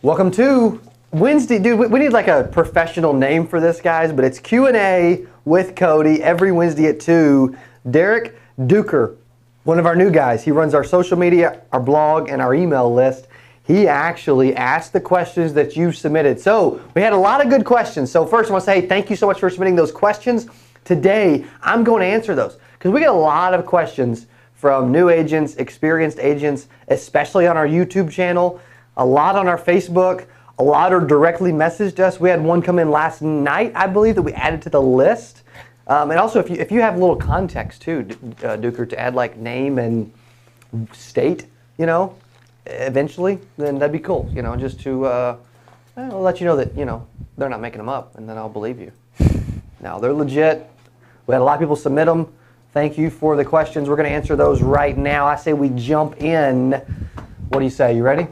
Welcome to Wednesday. Dude, we need like a professional name for this, guys, but it's Q&A with Cody every Wednesday at 2. Derek Duker, one of our new guys, he runs our social media, our blog, and our email list. He actually asked the questions that you submitted. So we had a lot of good questions. So first I want to say thank you so much for submitting those questions. Today, I'm going to answer those because we get a lot of questions from new agents, experienced agents, especially on our YouTube channel, a lot on our Facebook, a lot are directly messaged us. We had one come in last night, I believe, that we added to the list. And also, if you have a little context too, Duker, to add like name and state, you know, eventually, then that'd be cool, you know, just to let you know that, you know, they're not making them up, and then I'll believe you. Now, they're legit. We had a lot of people submit them. Thank you for the questions. We're going to answer those right now. I say we jump in. What do you say? You ready?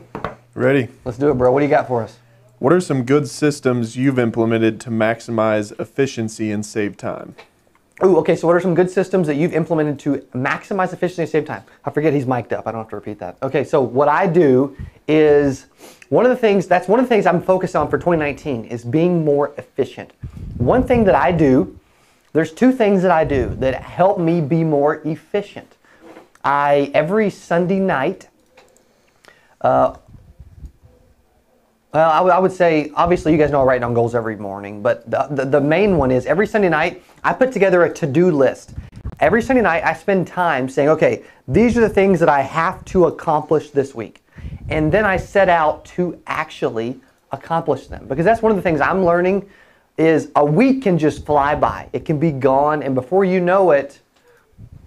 Ready. Let's do it, bro. What do you got for us? What are some good systems you've implemented to maximize efficiency and save time? Ooh, okay, so what are some good systems that you've implemented to maximize efficiency and save time? I forget he's mic'd up. I don't have to repeat that. Okay, so what I do is one of the things I'm focused on for 2019 is being more efficient. One thing that I do, there's two things that I do that help me be more efficient. Every Sunday night, I would say, obviously you guys know I write down goals every morning, but the main one is every Sunday night, I put together a to-do list. Every Sunday night, I spend time saying, okay, these are the things that I have to accomplish this week. And then I set out to actually accomplish them. Because that's one of the things I'm learning is a week can just fly by. It can be gone, and before you know it,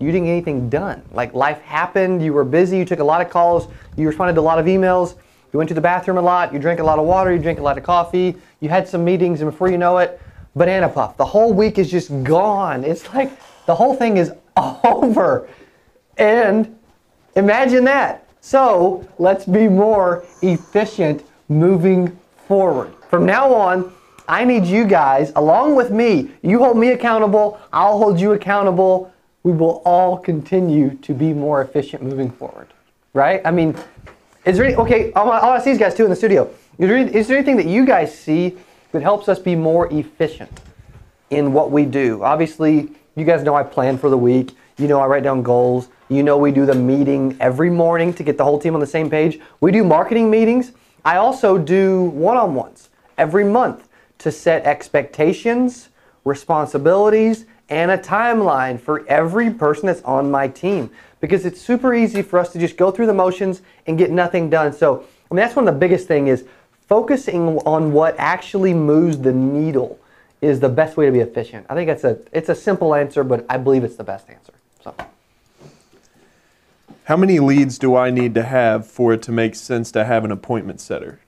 you didn't get anything done. Like life happened, you were busy, you took a lot of calls, you responded to a lot of emails, you went to the bathroom a lot, you drank a lot of water, you drank a lot of coffee, you had some meetings, and before you know it, banana puff. The whole week is just gone. It's like the whole thing is over. And imagine that. So let's be more efficient moving forward. From now on, I need you guys, along with me, you hold me accountable, I'll hold you accountable. We will all continue to be more efficient moving forward, right? I mean, is there any, okay, I'll ask these guys too in the studio. Is there anything that you guys see that helps us be more efficient in what we do? Obviously, you guys know I plan for the week. You know I write down goals. You know we do the meeting every morning to get the whole team on the same page. We do marketing meetings. I also do one-on-ones every month to set expectations, responsibilities, and a timeline for every person that's on my team. Because it's super easy for us to just go through the motions and get nothing done. So, I mean, that's one of the biggest things is focusing on what actually moves the needle is the best way to be efficient. I think it's a simple answer, but I believe it's the best answer. So, how many leads do I need to have for it to make sense to have an appointment setter?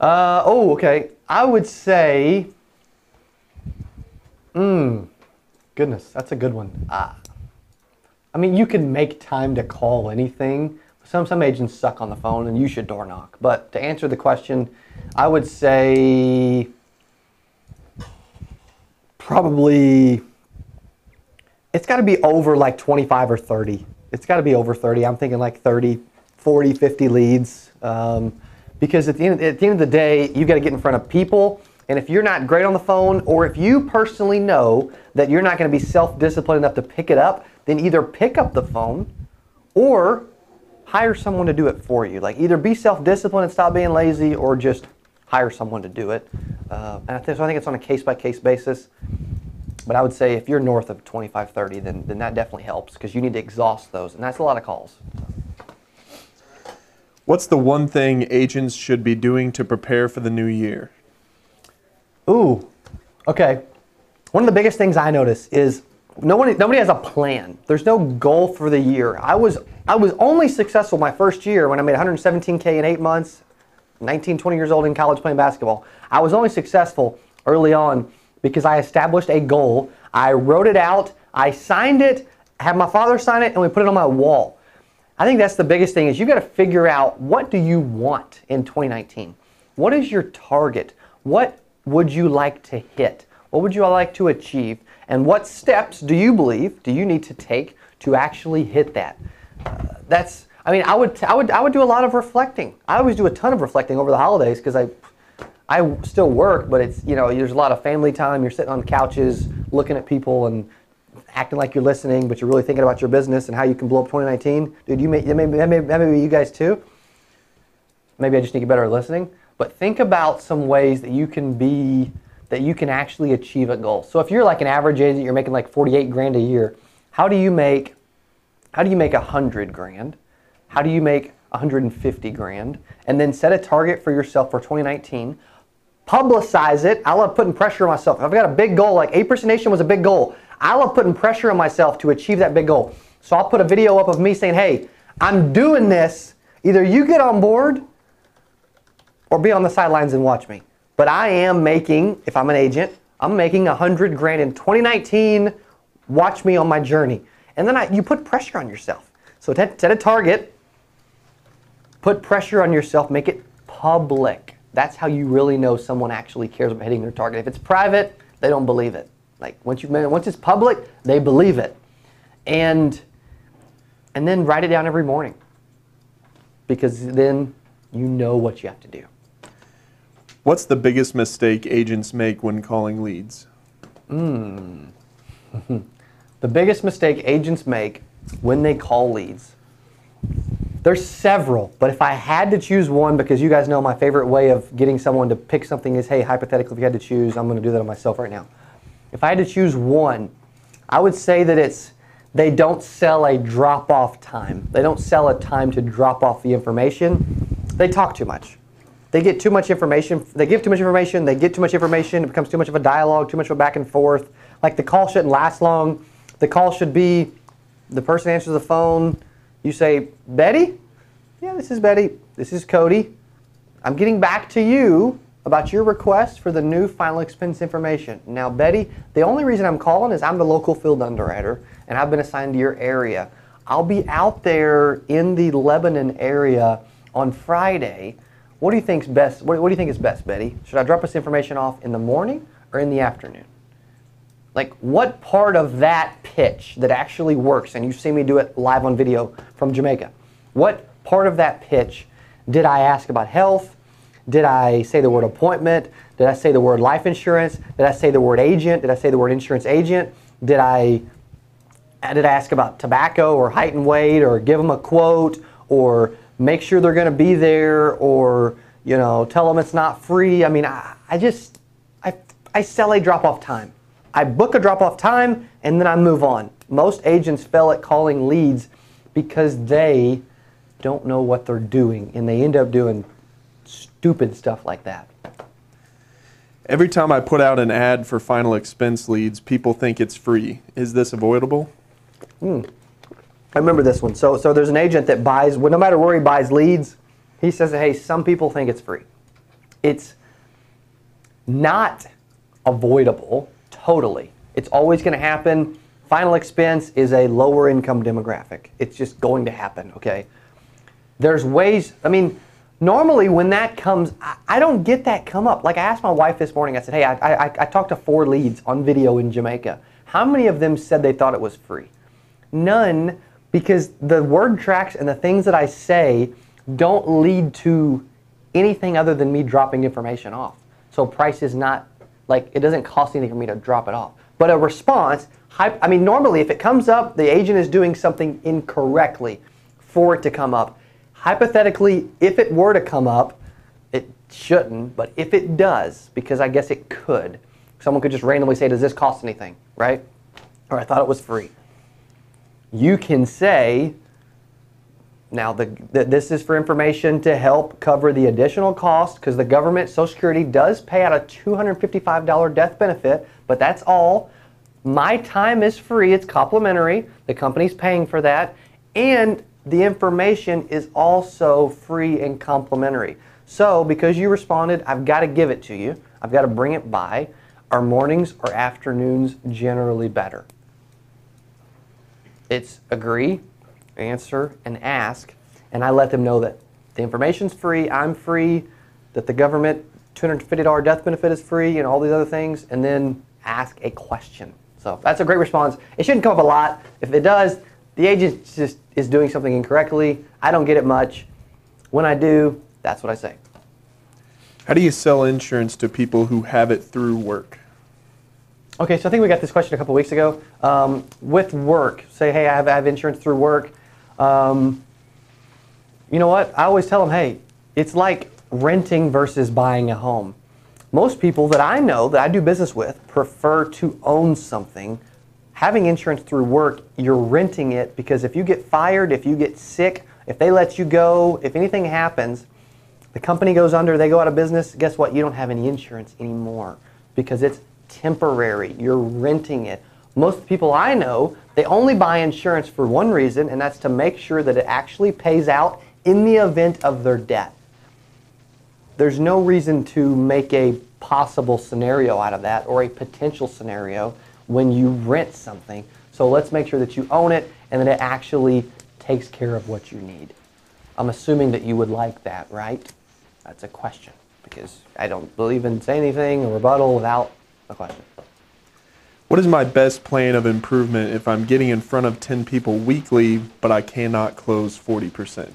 Okay. I would say, goodness, that's a good one. I mean, you can make time to call anything. Some agents suck on the phone, and you should door knock. But to answer the question, I would say probably it's got to be over like 25 or 30. It's got to be over 30. I'm thinking like 30, 40, 50 leads. Because at the end of the day, you've got to get in front of people. And if you're not great on the phone, or if you personally know that you're not going to be self-disciplined enough to pick it up, then either pick up the phone or hire someone to do it for you. Like either be self-disciplined and stop being lazy, or just hire someone to do it. So I think it's on a case-by-case basis. But I would say if you're north of 25, 30, then that definitely helps because you need to exhaust those. And that's a lot of calls. What's the one thing agents should be doing to prepare for the new year? Ooh, okay. One of the biggest things I notice is nobody has a plan. There's no goal for the year. I was only successful my first year when I made $117K in 8 months, 19, 20 years old in college playing basketball. I was only successful early on because I established a goal. I wrote it out, I signed it, had my father sign it, and we put it on my wall. I think that's the biggest thing is you got to figure out, what do you want in 2019? What is your target? What would you like to hit? What would you like to achieve? And what steps do you believe do you need to take to actually hit that? I mean, I would do a lot of reflecting. I always do a ton of reflecting over the holidays because I still work, but it's, you know, there's a lot of family time. You're sitting on couches looking at people and acting like you're listening, but you're really thinking about your business and how you can blow up 2019. Dude, maybe you guys too. Maybe I just need to get better at listening. But think about some ways that you can actually achieve a goal. So if you're like an average agent, you're making like 48 grand a year. How do you make 100 grand? How do you make 150 grand? And then set a target for yourself for 2019. Publicize it. I love putting pressure on myself. If I've got a big goal, like 8% Nation was a big goal. I love putting pressure on myself to achieve that big goal. So I'll put a video up of me saying, hey, I'm doing this. Either you get on board or be on the sidelines and watch me. But I am making, if I'm an agent, I'm making 100 grand in 2019. Watch me on my journey. And then you put pressure on yourself. So set a target, put pressure on yourself, make it public. That's how you really know someone actually cares about hitting their target. If it's private, they don't believe it. Like once it's public, they believe it. And then write it down every morning. Because then you know what you have to do. What's the biggest mistake agents make when calling leads? The biggest mistake agents make when they call leads. There's several, but if I had to choose one, because you guys know my favorite way of getting someone to pick something is, hey, hypothetically, if you had to choose, I'm going to do that on myself right now. If I had to choose one, I would say that they don't sell a drop-off time. They don't sell a time to drop off the information. They talk too much. They get too much information. They give too much information. They get too much information. It becomes too much of a dialogue, too much of a back and forth. Like the call shouldn't last long. The call should be, the person answers the phone. You say, Betty? Yeah, this is Betty. This is Cody. I'm getting back to you about your request for the new final expense information. Now, Betty, the only reason I'm calling is I'm the local field underwriter, and I've been assigned to your area. I'll be out there in the Lebanon area on Friday. What do you think's best? What do you think is best, Betty? Should I drop this information off in the morning or in the afternoon? Like, what part of that pitch that actually works, and you see me do it live on video from Jamaica, what part of that pitch did I ask about health? Did I say the word appointment? Did I say the word life insurance? Did I say the word agent? Did I say the word insurance agent? Did I ask about tobacco or height and weight, or give them a quote, or make sure they're going to be there, or, you know, tell them it's not free? I mean, I sell a drop-off time. I book a drop-off time, and then I move on. Most agents fail at calling leads because they don't know what they're doing, and they end up doing stupid stuff like that. Every time I put out an ad for final expense leads, people think it's free. Is this avoidable? I remember this one. So there's an agent that buys, well, no matter where he buys leads, he says, hey, some people think it's free. It's not avoidable totally. It's always going to happen. Final expense is a lower income demographic. It's just going to happen, okay? There's ways, I mean, normally when that comes, I don't get that come up. Like I asked my wife this morning, I said, hey, I talked to 4 leads on video in Jamaica. How many of them said they thought it was free? None, because the word tracks and the things that I say don't lead to anything other than me dropping information off. So price is not, like, it doesn't cost anything for me to drop it off. But a response, I mean, normally if it comes up, the agent is doing something incorrectly for it to come up. Hypothetically, if it were to come up, it shouldn't, but if it does, because I guess it could, someone could just randomly say, does this cost anything, right? Or I thought it was free. You can say, now this is for information to help cover the additional cost, because the government, Social Security, does pay out a $255 death benefit, but that's all. My time is free, it's complimentary, the company's paying for that, and the information is also free and complimentary. So because you responded, I've got to give it to you. I've got to bring it by. Are mornings or afternoons generally better? It's agree, answer, and ask. And I let them know that the information's free, I'm free, that the government $250 death benefit is free, and all these other things, and then ask a question. So that's a great response. It shouldn't come up a lot. If it does, the agent just is doing something incorrectly. I don't get it much. When I do, that's what I say. How do you sell insurance to people who have it through work? Okay, so I think we got this question a couple weeks ago. With work, say, hey, I have insurance through work. You know what? I always tell them, hey, it's like renting versus buying a home. Most people that I know, that I do business with, prefer to own something. Having insurance through work, you're renting it because if you get fired, if you get sick, if they let you go, if anything happens, the company goes under, they go out of business, guess what? You don't have any insurance anymore because it's temporary. You're renting it. Most people I know, they only buy insurance for one reason, and that's to make sure that it actually pays out in the event of their death. There's no reason to make a possible scenario out of that or a potential scenario when you rent something. So let's make sure that you own it and that it actually takes care of what you need. I'm assuming that you would like that, right? That's a question because I don't believe in saying anything or rebuttal without a question. What is my best plan of improvement if I'm getting in front of 10 people weekly, but I cannot close 40%?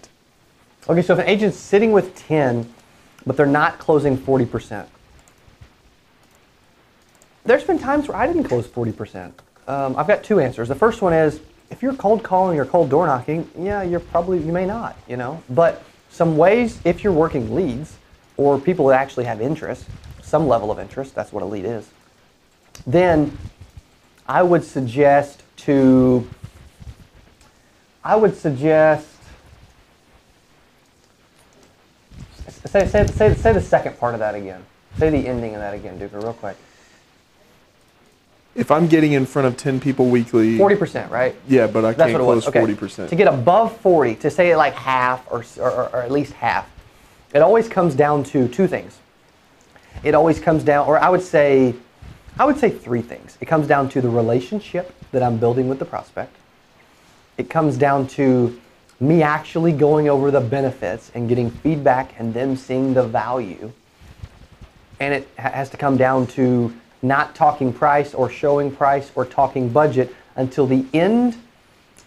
Okay, so if an agent's sitting with 10, but they're not closing 40%. There's been times where I didn't close 40%. I've got two answers. The first one is, if you're cold calling or cold door knocking, yeah, you may not, But some ways, if you're working leads or people that actually have interest, some level of interest, that's what a lead is, then I would suggest say the second part of that again. Say the ending of that again, Duker, real quick. If I'm getting in front of 10 people weekly... 40%, right? Yeah, but I can't close 40%. To get above 40, to say it like half or at least half, it always comes down to two things. It always comes down, or I would say three things. It comes down to the relationship that I'm building with the prospect. It comes down to me actually going over the benefits and getting feedback and them seeing the value. And it has to come down to not talking price or showing price or talking budget until the end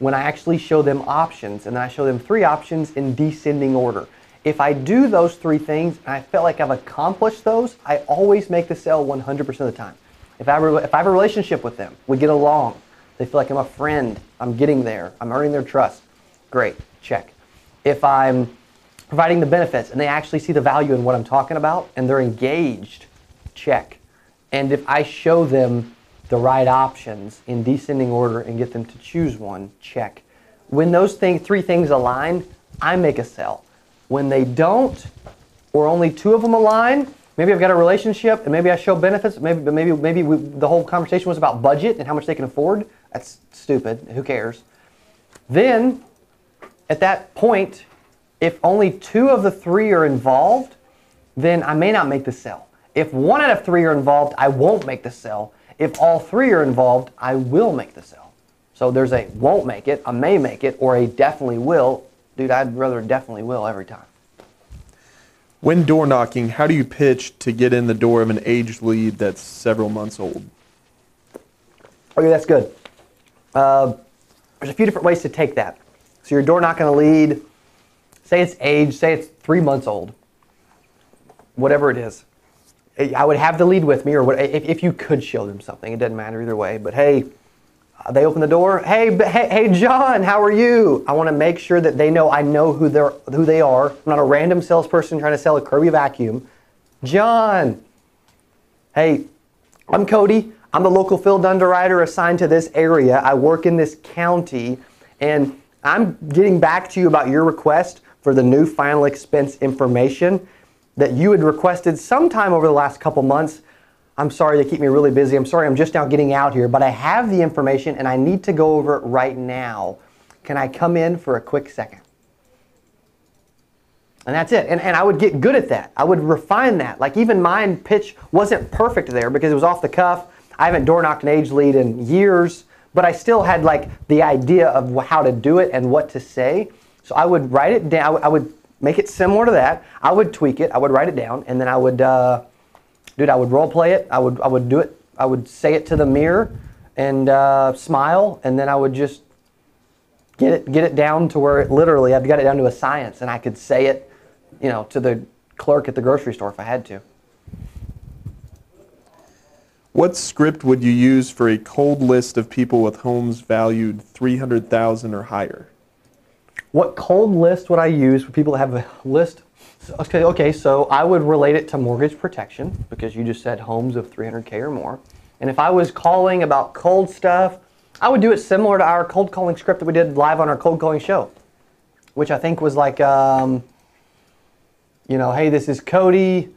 when I actually show them options. And I show them 3 options in descending order. If I do those 3 things and I feel like I've accomplished those, I always make the sale 100% of the time. If I have a relationship with them, we get along, they feel like I'm a friend, I'm getting there, I'm earning their trust, great, check. If I'm providing the benefits and they actually see the value in what I'm talking about and they're engaged, check. And if I show them the right options in descending order and get them to choose one, check. When those 3 things align, I make a sale. When they don't, or only 2 of them align, maybe I've got a relationship and maybe I show benefits, maybe the whole conversation was about budget and how much they can afford. That's stupid, who cares? Then, at that point, if only 2 of the 3 are involved, then I may not make the sale. If 1 out of 3 are involved, I won't make the sale. If all 3 are involved, I will make the sale. So there's a won't make it, a may make it, or a definitely will. Dude, I'd rather definitely will every time. When door knocking, how do you pitch to get in the door of an aged lead that's several months old? Okay, that's good. There's a few different ways to take that. So you're door knocking a lead, say it's aged, say it's 3 months old, whatever it is. I would have the lead with me, or if you could show them something, it doesn't matter either way. But hey, they open the door. Hey, John, how are you? I want to make sure that they know I know who they are. I'm not a random salesperson trying to sell a Kirby vacuum. John, hey, I'm Cody. I'm the local field underwriter assigned to this area. I work in this county, and I'm getting back to you about your request for the new final expense information that you had requested sometime over the last couple months. I'm sorry, they keep me really busy. I'm sorry, I'm just now getting out here, but I have the information and I need to go over it right now. Can I come in for a quick second? And that's it. And I would get good at that. I would refine that. Like even my pitch wasn't perfect there because it was off the cuff. I haven't door knocked an age lead in years, but I still had like the idea of how to do it and what to say. So I would write it down. I would make it similar to that. I would tweak it. I would write it down, and then I would, I would role play it. I would do it. I would say it to the mirror and smile, and then I would just get it down to where literally I've got it down to a science, and I could say it, to the clerk at the grocery store if I had to. What script would you use for a cold list of people with homes valued $300,000 or higher? What cold list would I use for people that have a list? Okay, so I would relate it to mortgage protection because you just said homes of 300K or more. And if I was calling about cold stuff, I would do it similar to our cold calling script that we did live on our cold calling show, which I think was like, hey, this is Cody.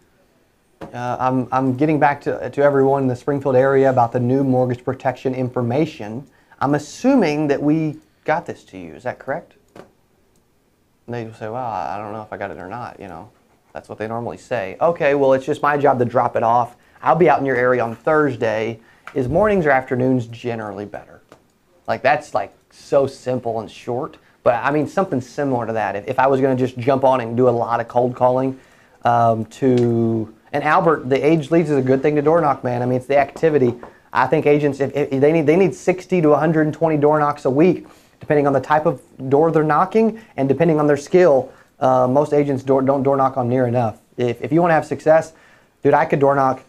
I'm getting back to everyone in the Springfield area about the new mortgage protection information. I'm assuming that we got this to you. Is that correct? And they say, well, I don't know if I got it or not. That's what they normally say. Okay, well, it's just my job to drop it off. I'll be out in your area on Thursday. Is mornings or afternoons generally better? That's so simple and short. But I mean, something similar to that. If I was going to just jump on and do a lot of cold calling and Albert, the age leads is a good thing to door knock, man. I mean, it's the activity. I think agents, if they need 60 to 120 door knocks a week, depending on the type of door they're knocking and depending on their skill. Most agents don't door knock on near enough. If you want to have success, dude, I could door knock.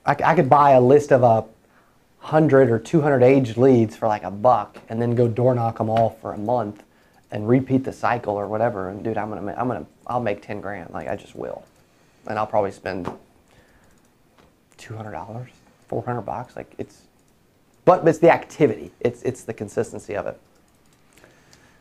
I could buy a list of 100 or 200 aged leads for like $1 and then go door knock them all for a month and repeat the cycle or whatever. And dude, I'll make 10 grand. I just will. And I'll probably spend $200, $400. But it's the activity. It's the consistency of it.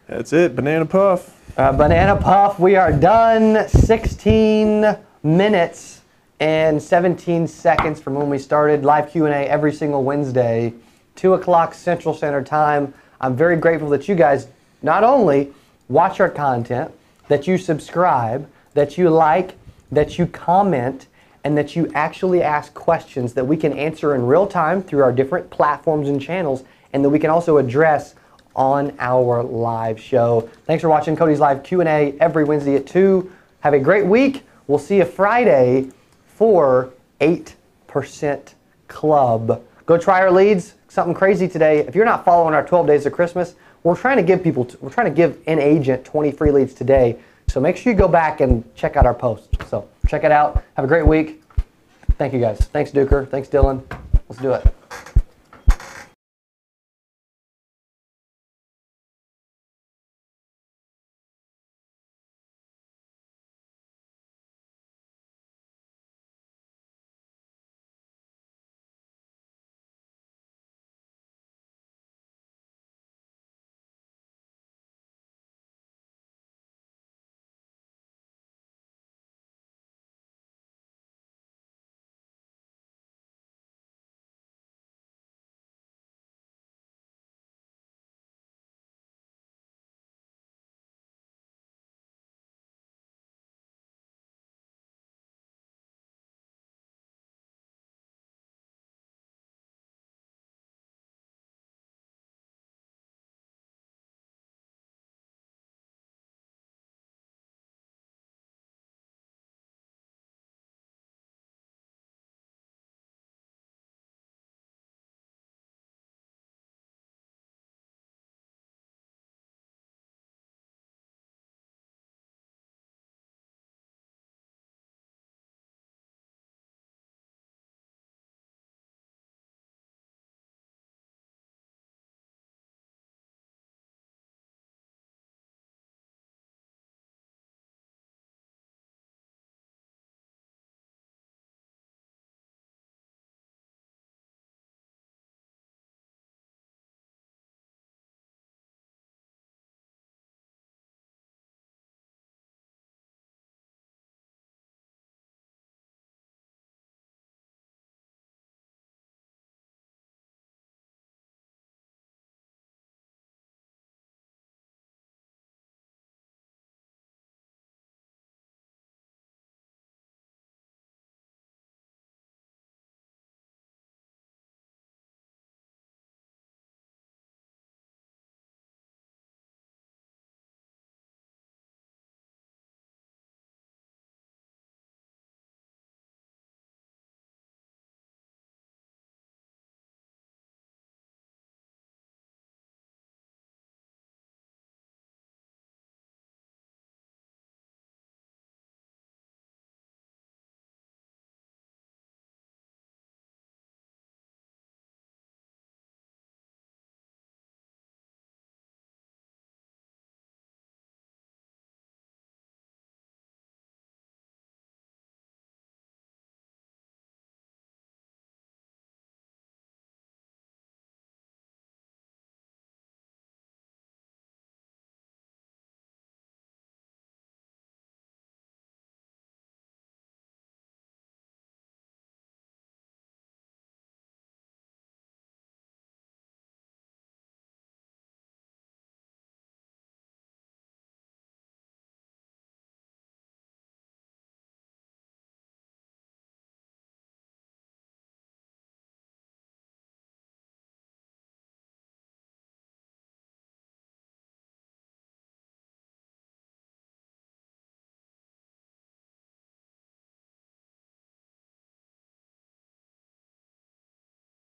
That's it. Banana Puff. Banana Puff. We are done. 16 minutes and 17 seconds from when we started live Q&A every single Wednesday, 2 o'clock Central Standard Time. I'm very grateful that you guys not only watch our content, that you subscribe, that you like, that you comment, and that you actually ask questions that we can answer in real time through our different platforms and channels, and that we can also address on our live show. Thanks for watching Cody's Live Q&A every Wednesday at 2. Have a great week. We'll see you Friday for 8% Club. Go try our leads. Something crazy today. If you're not following our 12 Days of Christmas, we're trying to give an agent 20 free leads today. So make sure you go back and check out our post. So check it out. Have a great week. Thank you guys. Thanks, Duker. Thanks, Dylan. Let's do it.